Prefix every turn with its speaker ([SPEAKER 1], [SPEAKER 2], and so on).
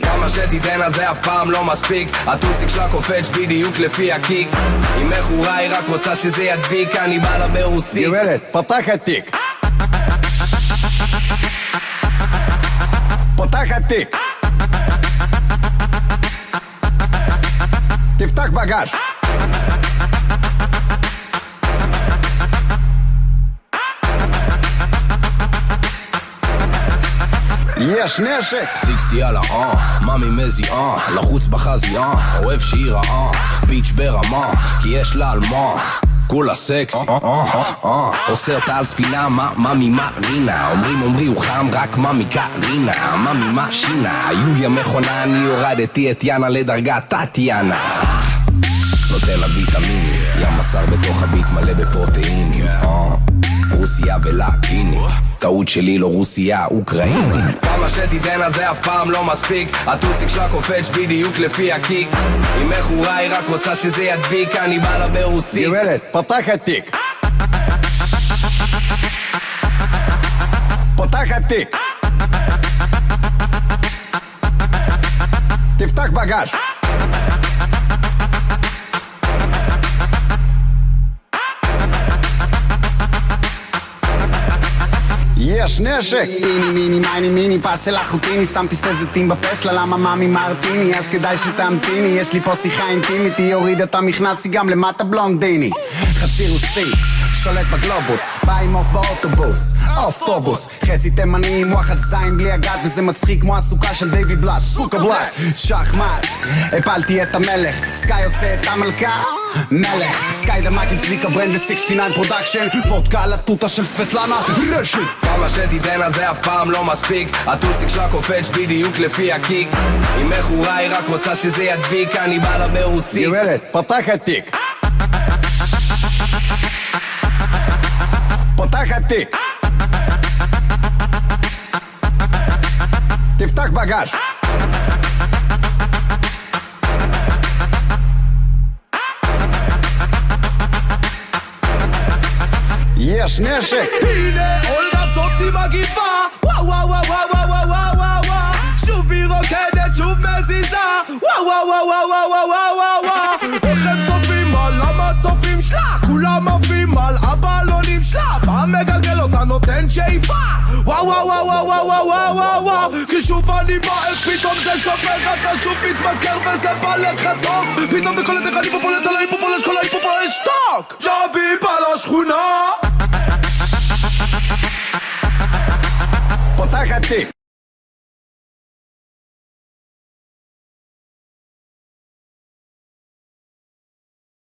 [SPEAKER 1] כמה שתיתן על זה אף פעם לא מספיק. הטוסיק שלה קופץ בדיוק לפי הקיק. היא מכורה, היא רק רוצה שזה ידביק. אני בא לה ברוסית.
[SPEAKER 2] גברת, פתח התיק. פתח התיק. תפתח בגז. יש נשק
[SPEAKER 1] 60 על מאמי מזי לחוץ בחזי אוהב שהיא רעה ביץ' ברמה כי יש לה על מה כולה סקסי עושה אותה על ספינה מאמי מרינה אומרי הוא חם רק מאמי קרינה מאמי משינה יוליה מכונה אני הורדתי את יאנה לדרגת טטיאנה נותן לה ויטמינים ים בשר בתוך הביט מלא בפרוטאינים רוסיה ולטינית טעות שלי לא רוסיה אוקראינית כמה שתיתן על זה אף פעם לא מספיק הטוסיק שלה קופץ בדיוק לפי הקיק היא מכורה היא רק רוצה שזה ידביק אני בא לה ברוסית
[SPEAKER 2] גברת, פתח התיק. פתח התיק. תפתח בגז. יש נשק
[SPEAKER 3] איני מיני מייני מיני פס של אחוטיני שמתי שתי זיתים בפסלה למה מאמי מרטיני אז כדאי שתמתיני יש לי פה שיחה אינטימית היא הורידה את המכנס היא גם למטה בלונדיני חצי רוסי שולט בגלובוס בא עם אוף באוטובוס אוטובוס חצי תימני עם וואחד זין בלי הגת וזה מצחיק כמו הסוכה של דיוויד בלאט סוכה בלאט שחמט הפלתי את המלך סקאי עושה את המלכה מלך סקאי דמק הצליק הברנד ו-69 פרודקשן וודקה על הטוטה של סבטלנה רשת
[SPEAKER 1] כמה שתיתן על זה אף פעם לא מספיק הטוסיק שלה קופץ בדיוק לפי הקיק היא מכורה היא רק רוצה שזה ידביק אני בא לה ברוסית
[SPEAKER 2] גברת, פתח התיק. פתח התיק. תפתח בגז. יש נשק
[SPEAKER 1] הנה אולגה זאתי מגיפה וואו וואו וואו וואו וואו וואו וואו שוב היא רוקדת שוב מזיזה וואו וואו וואו וואו וואו וואו וואו איך הם צופים על המצופים שלה כולם עפים על הבלונים שלה בא מגלגל אותה נותן שאיפה וואו וואו וואו וואו וואו וואו וואו וואו כי שוב אני בוער פתאום זה שופר אתה שוב מתמכר וזה בא לך טוב פתאום זה קולט איך אני פופולט על ההיפופולש כל ההיפופולש טוק ג'אבי בא לשכונה
[SPEAKER 2] פתח התיק.